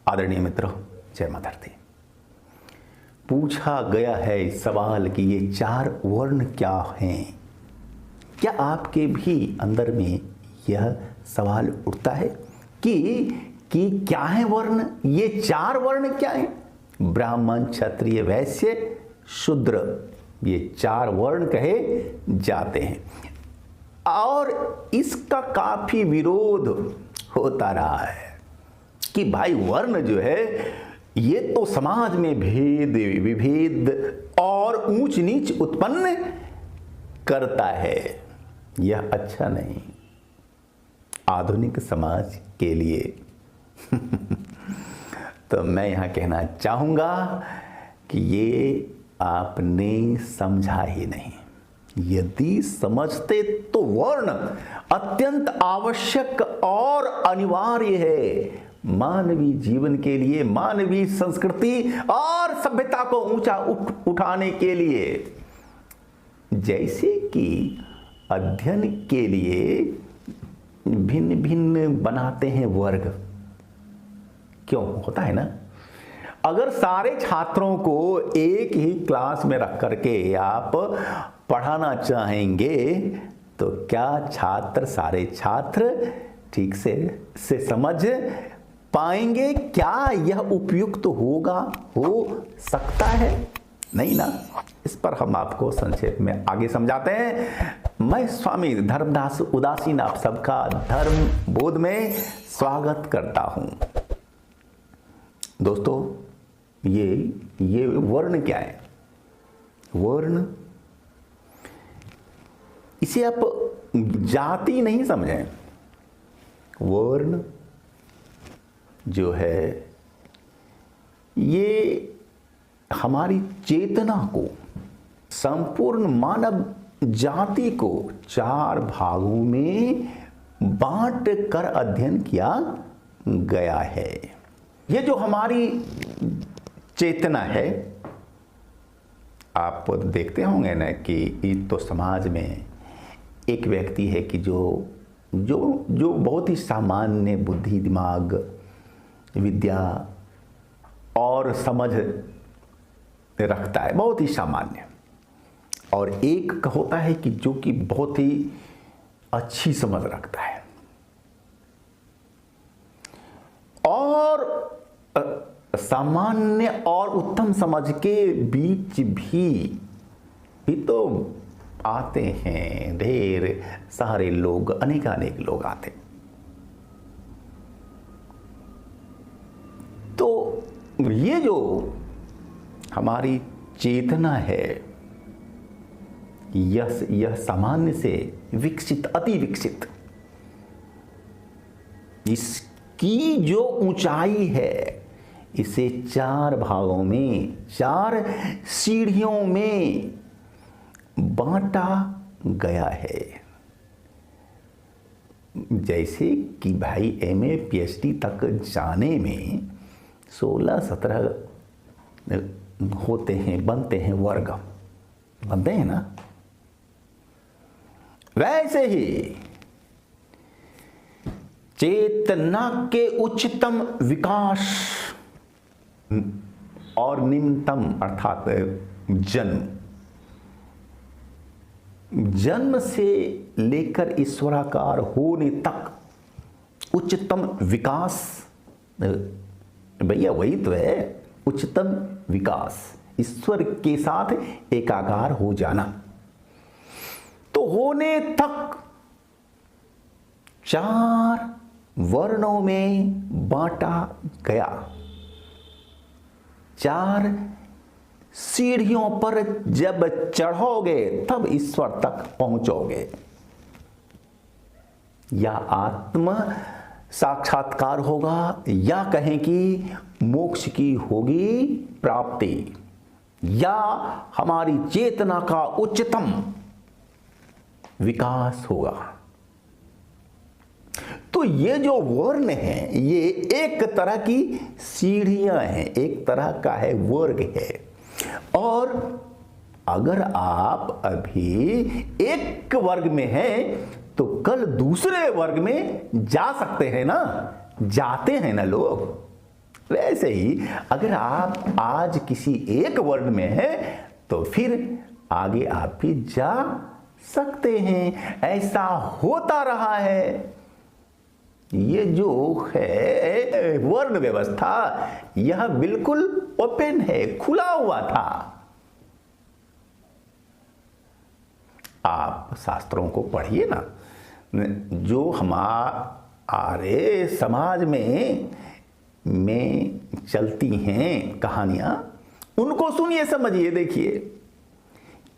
आदरणीय मित्रों, जय माता दी। पूछा गया है सवाल कि ये चार वर्ण क्या हैं। क्या आपके भी अंदर में यह सवाल उठता है कि क्या है वर्ण? ये चार वर्ण क्या हैं? ब्राह्मण, क्षत्रिय, वैश्य, शूद्र, ये चार वर्ण कहे जाते हैं। और इसका काफी विरोध होता रहा है कि भाई वर्ण जो है ये तो समाज में भेद विभेद और ऊंच नीच उत्पन्न करता है, यह अच्छा नहीं आधुनिक समाज के लिए। तो मैं यहां कहना चाहूंगा कि ये आपने समझा ही नहीं। यदि समझते तो वर्ण अत्यंत आवश्यक और अनिवार्य है मानवीय जीवन के लिए, मानवीय संस्कृति और सभ्यता को ऊंचा उठाने के लिए। जैसे कि अध्ययन के लिए भिन्न भिन्न बनाते हैं वर्ग, क्यों होता है ना? अगर सारे छात्रों को एक ही क्लास में रख करके आप पढ़ाना चाहेंगे तो क्या सारे छात्र ठीक से समझ पाएंगे? क्या यह उपयुक्त हो सकता है? नहीं ना। इस पर हम आपको संक्षेप में आगे समझाते हैं। मैं स्वामी धर्मदास उदासीन आप सबका धर्म बोध में स्वागत करता हूं। दोस्तों, ये वर्ण क्या है? वर्ण, इसे आप जाति नहीं समझें। वर्ण जो है ये हमारी चेतना को, संपूर्ण मानव जाति को चार भागों में बांट कर अध्ययन किया गया है। ये जो हमारी चेतना है, आप देखते होंगे ना कि तो समाज में एक व्यक्ति है कि जो बहुत ही सामान्य बुद्धि, दिमाग, विद्या और समझ रखता है, बहुत ही सामान्य। और एक होता है कि जो कि बहुत ही अच्छी समझ रखता है। और सामान्य और उत्तम समझ के बीच भी तो आते हैं ढेर सारे लोग, अनेक लोग आते। तो ये जो हमारी चेतना है यह सामान्य से विकसित, अति विकसित, इसकी जो ऊंचाई है इसे चार भागों में, चार सीढ़ियों में बांटा गया है। जैसे कि भाई एमए पीएचडी तक जाने में 16-17 होते हैं, बनते हैं वर्ग, बनते हैं ना। वैसे ही चेतना के उच्चतम विकास और निम्नतम अर्थात जन्म से लेकर ईश्वराकार होने तक उच्चतम विकास, भैया वही तो है उच्चतम विकास, ईश्वर के साथ एकाकार हो जाना। तो होने तक चार वर्णों में बांटा गया, चार सीढ़ियों पर जब चढ़ोगे तब ईश्वर तक पहुंचोगे। या आत्म साक्षात्कार होगा, या कहें कि मोक्ष की होगी प्राप्ति, या हमारी चेतना का उच्चतम विकास होगा। तो ये जो वर्ण है ये एक तरह की सीढ़ियां हैं, एक तरह का है वर्ग है। और अगर आप अभी एक वर्ग में हैं तो कल दूसरे वर्ग में जा सकते हैं ना, जाते हैं ना लोग। वैसे ही अगर आप आज किसी एक वर्ण में हैं तो फिर आगे आप भी जा सकते हैं। ऐसा होता रहा है। ये जो है वर्ण व्यवस्था, यह बिल्कुल ओपन है, खुला हुआ था। आप शास्त्रों को पढ़िए ना, जो हमारे समाज में चलती हैं कहानियां, उनको सुनिए, समझिए, देखिए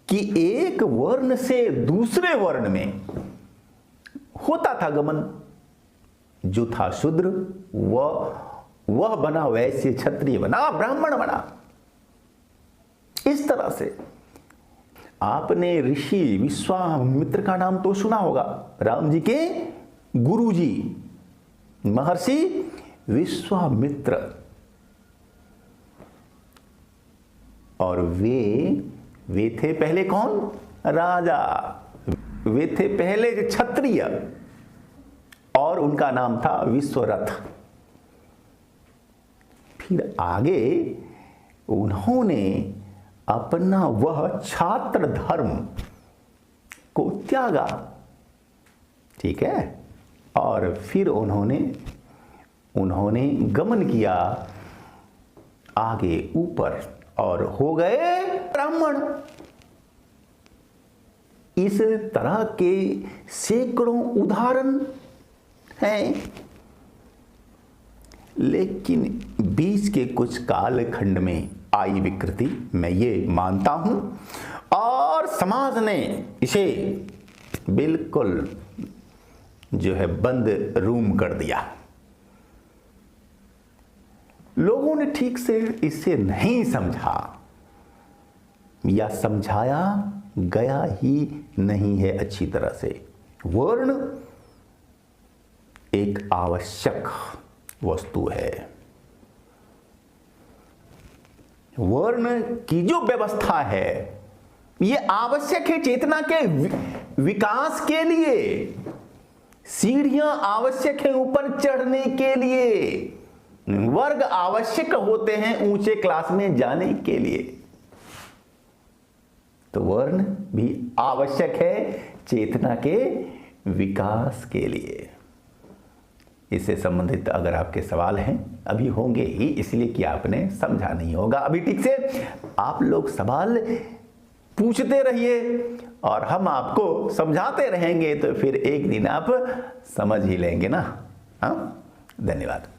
कि एक वर्ण से दूसरे वर्ण में होता था गमन। जो था शूद्र वह बना वैश्य, क्षत्रिय बना, ब्राह्मण बना। इस तरह से आपने ऋषि विश्वामित्र का नाम तो सुना होगा, राम जी के गुरुजी महर्षि विश्वामित्र। और वे थे पहले कौन? राजा। वे थे पहले क्षत्रिय और उनका नाम था विश्वरथ। फिर आगे उन्होंने अपना वह छात्र धर्म को त्यागा, ठीक है, और फिर उन्होंने गमन किया आगे ऊपर और हो गए ब्राह्मण। इस तरह के सैकड़ों उदाहरण हैं। लेकिन बीच के कुछ कालखंड में आई विकृति, मैं ये मानता हूं, और समाज ने इसे बिल्कुल जो है बंद रूम कर दिया। लोगों ने ठीक से इसे नहीं समझा या समझाया गया ही नहीं है अच्छी तरह से। वर्ण एक आवश्यक वस्तु है। वर्ण की जो व्यवस्था है ये आवश्यक है चेतना के विकास के लिए। सीढ़ियां आवश्यक है ऊपर चढ़ने के लिए। वर्ग आवश्यक होते हैं ऊंचे क्लास में जाने के लिए। तो वर्ण भी आवश्यक है चेतना के विकास के लिए। इससे संबंधित अगर आपके सवाल हैं, अभी होंगे ही, इसलिए कि आपने समझा नहीं होगा अभी ठीक से। आप लोग सवाल पूछते रहिए और हम आपको समझाते रहेंगे, तो फिर एक दिन आप समझ ही लेंगे ना। हाँ, धन्यवाद।